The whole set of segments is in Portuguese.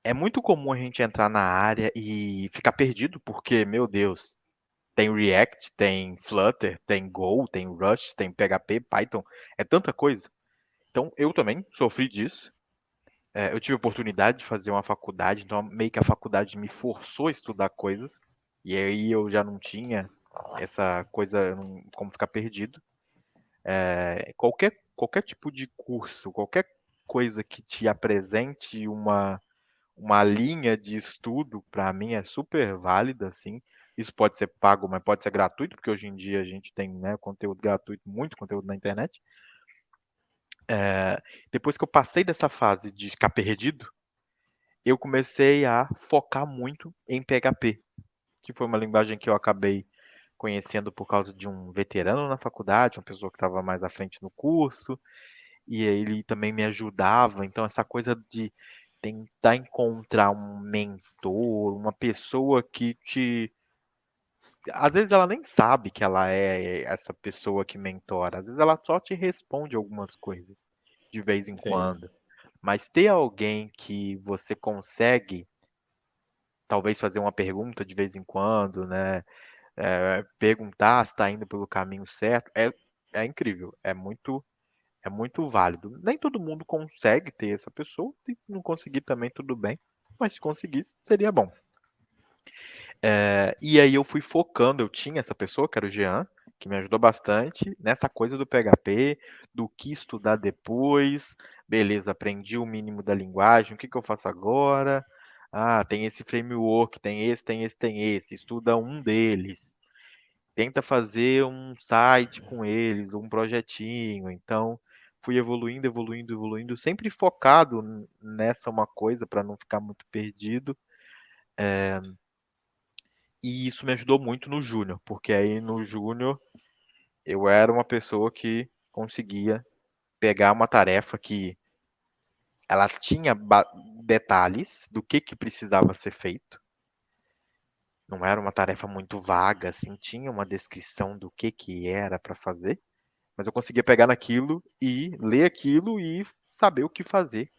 é muito comum a gente entrar na área e ficar perdido, porque, meu Deus, tem React, tem Flutter, tem Go, tem Rust, tem PHP, Python, é tanta coisa. Então, eu também sofri disso. Eu tive a oportunidade de fazer uma faculdade, então meio que a faculdade me forçou a estudar coisas, e aí eu já não tinha essa coisa como ficar perdido. Qualquer tipo de curso, qualquer coisa que te apresente uma linha de estudo, para mim, é super válida, assim. Isso pode ser pago, mas pode ser gratuito, porque hoje em dia a gente tem, né, conteúdo gratuito, muito conteúdo na internet. Depois que eu passei dessa fase de ficar perdido, eu comecei a focar muito em PHP, que foi uma linguagem que eu acabei conhecendo por causa de um veterano na faculdade, uma pessoa que estava mais à frente no curso, e ele também me ajudava. Então, essa coisa de tentar encontrar um mentor, uma pessoa que te. Às vezes ela nem sabe que ela é essa pessoa que mentora, às vezes ela só te responde algumas coisas de vez em Sim, quando. Mas ter alguém que você consegue, talvez, fazer uma pergunta de vez em quando, né? Perguntar se está indo pelo caminho certo, é incrível, é muito válido. Nem todo mundo consegue ter essa pessoa, se não conseguir também tudo bem, mas se conseguisse, seria bom. E aí eu fui focando, eu tinha essa pessoa, que era o Jean, que me ajudou bastante nessa coisa do PHP, do que estudar depois. Beleza, aprendi o mínimo da linguagem, o que que eu faço agora? Ah, tem esse framework, tem esse, tem esse, tem esse. Estuda um deles. Tenta fazer um site com eles, um projetinho. Então, fui evoluindo, evoluindo, evoluindo, sempre focado nessa uma coisa para não ficar muito perdido. E isso me ajudou muito no Júnior, porque aí no Júnior eu era uma pessoa que conseguia pegar uma tarefa que ela tinha detalhes do que precisava ser feito. Não era uma tarefa muito vaga, assim, tinha uma descrição do que era para fazer, mas eu conseguia pegar naquilo e ler aquilo e saber o que fazer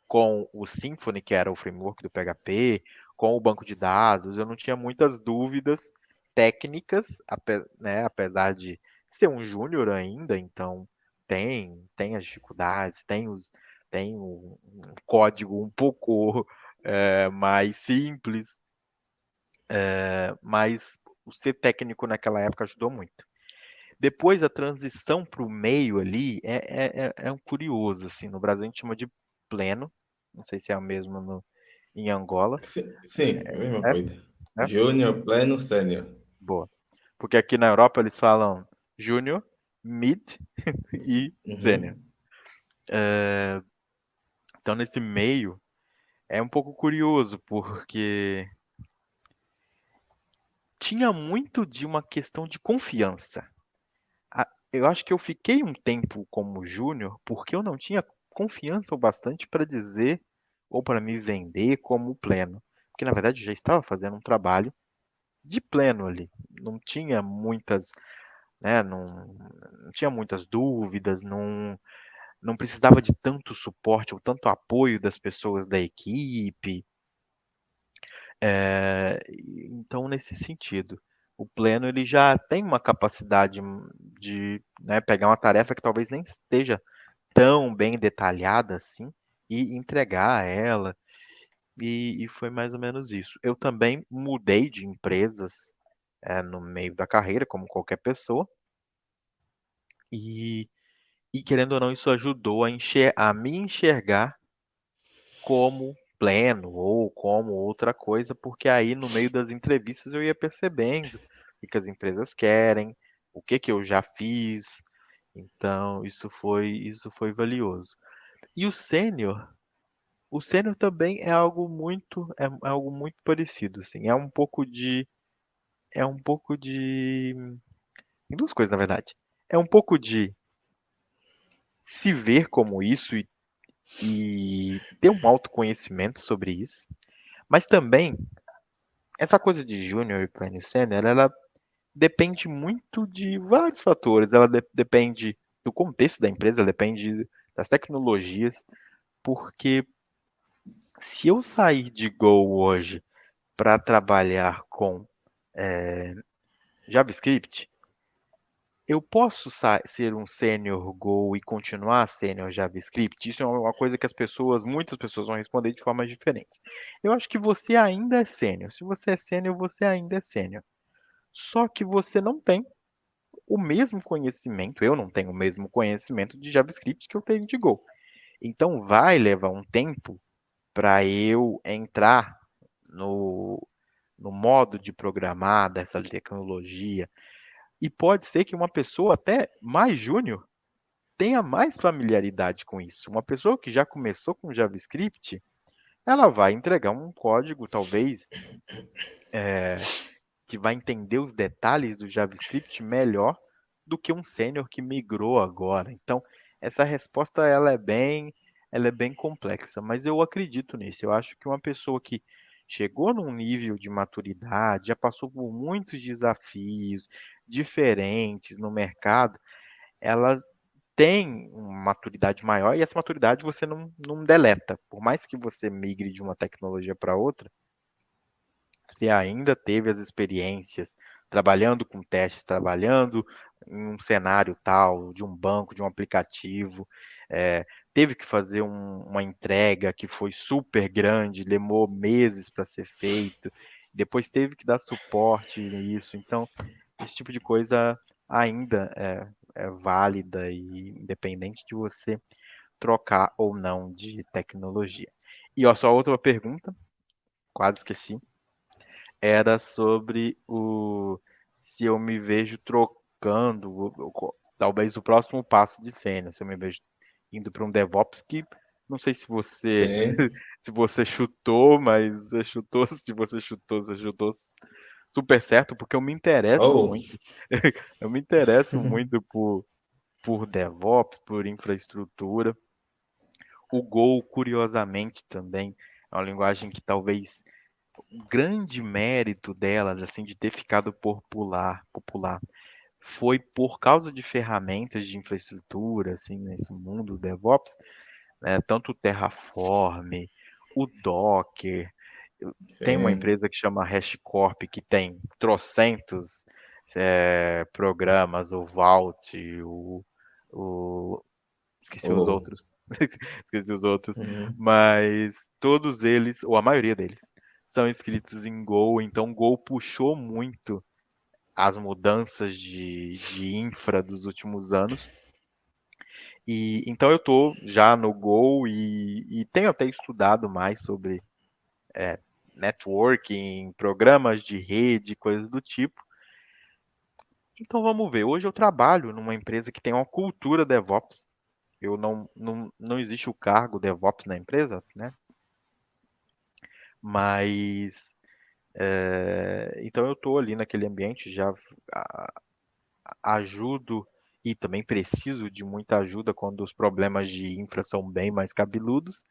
com o Symfony, que era o framework do PHP, com o banco de dados. Eu não tinha muitas dúvidas técnicas, né, apesar de ser um júnior ainda, então tem as dificuldades, tem um código um pouco mais simples, mas o ser técnico naquela época ajudou muito. Depois a transição para o meio ali é um curioso, assim, no Brasil a gente chama de pleno, não sei se é a mesma em Angola, sim, a mesma é, coisa. né? Júnior, pleno, sênior. Boa. Porque aqui na Europa eles falam júnior, mid e sênior. Uhum. Então nesse meio é um pouco curioso, porque tinha muito de uma questão de confiança. Eu acho que eu fiquei um tempo como júnior porque eu não tinha confiança o bastante para dizer ou para me vender como pleno. Porque na verdade eu já estava fazendo um trabalho de pleno ali. Não tinha muitas, né, não tinha muitas dúvidas, não precisava de tanto suporte ou tanto apoio das pessoas da equipe. Então, nesse sentido, o pleno ele já tem uma capacidade de, né, pegar uma tarefa que talvez nem esteja tão bem detalhada assim e entregar ela. E foi mais ou menos isso. Eu também mudei de empresas no meio da carreira, como qualquer pessoa, e, e querendo ou não, isso ajudou a me enxergar como pleno ou como outra coisa, porque aí no meio das entrevistas eu ia percebendo o que as empresas querem, o que eu já fiz. Então, isso foi valioso. E o sênior também é algo muito parecido, assim, é um pouco de tem duas coisas, na verdade. É um pouco de se ver como isso e ter um autoconhecimento sobre isso, mas também essa coisa de júnior e pleno e sênior, ela depende muito de vários fatores. Ela depende do contexto da empresa, depende das tecnologias, porque Se eu sair de Go hoje para trabalhar com JavaScript, eu posso ser um sênior Go e continuar sênior JavaScript? Isso é uma coisa que muitas pessoas vão responder de formas diferentes. Eu acho que você ainda é sênior. Se você é sênior, você ainda é sênior. Só que você não tem o mesmo conhecimento, eu não tenho o mesmo conhecimento de JavaScript que eu tenho de Go. Então vai levar um tempo para eu entrar no, no modo de programar dessa tecnologia. E pode ser que uma pessoa até mais júnior tenha mais familiaridade com isso. Uma pessoa que já começou com JavaScript, ela vai entregar um código, talvez, que vai entender os detalhes do JavaScript melhor do que um sênior que migrou agora. Então, essa resposta ela é bem complexa, mas eu acredito nisso. Eu acho que uma pessoa que chegou num nível de maturidade, já passou por muitos desafios diferentes no mercado, ela tem uma maturidade maior e essa maturidade você não deleta. Por mais que você migre de uma tecnologia para outra, você ainda teve as experiências trabalhando com testes, trabalhando em um cenário tal, de um banco, de um aplicativo, teve que fazer uma entrega que foi super grande, demorou meses para ser feito, depois teve que dar suporte nisso. Então, esse tipo de coisa ainda é válida e independente de você trocar ou não de tecnologia. E ó, só outra pergunta, quase esqueci, era sobre o se eu me vejo trocando, talvez o próximo passo de cena, se eu me vejo indo para um DevOps que não sei se você Sim. se você chutou, mas você chutou, se você chutou, você chutou super certo, porque eu me interesso Oh, muito. Eu me interesso muito por DevOps, por infraestrutura. O Go, curiosamente, também é uma linguagem que talvez o grande mérito delas, assim, de ter ficado popular, foi por causa de ferramentas de infraestrutura, assim, nesse mundo DevOps, né? Tanto o Terraform, o Docker. Tem uma sim. empresa que chama HashiCorp que tem trocentos programas, o Vault, o esqueci os Oh. outros. Esqueci os outros. Uhum. Mas todos eles, ou a maioria deles, são escritos em Go. Então, Go puxou muito as mudanças de infra dos últimos anos. E então eu estou já no Go e tenho até estudado mais sobre networking, programas de rede, coisas do tipo. Então vamos ver. Hoje eu trabalho numa empresa que tem uma cultura DevOps. Eu não existe o cargo DevOps na empresa, né? Mas então eu estou ali naquele ambiente, já a- ajudo e também preciso de muita ajuda quando os problemas de infra são bem mais cabeludos.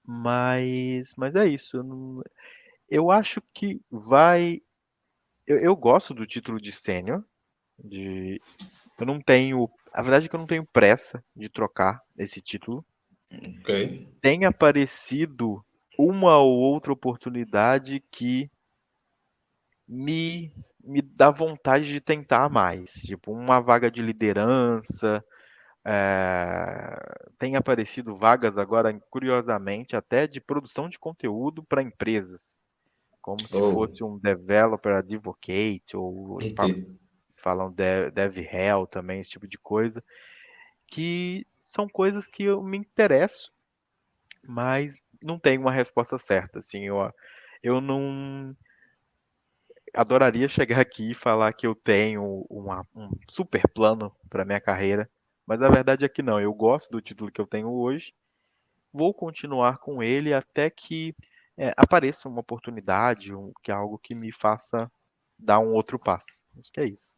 Mas é isso. Eu acho que vai. Eu gosto do título de sênior. De, eu não tenho. A verdade é que eu não tenho pressa de trocar esse título. Ok. Tem aparecido uma ou outra oportunidade que me dá vontade de tentar mais. Tipo, uma vaga de liderança. Tem aparecido vagas agora, curiosamente, até de produção de conteúdo para empresas, como se Oh, fosse um developer advocate, ou entendi. falam dev hell também, esse tipo de coisa, que são coisas que eu me interesso, mas não tenho uma resposta certa. Assim, eu não adoraria chegar aqui e falar que eu tenho um super plano para minha carreira, mas a verdade é que não. Eu gosto do título que eu tenho hoje, vou continuar com ele até que apareça uma oportunidade, que é algo que me faça dar um outro passo. Acho que é isso.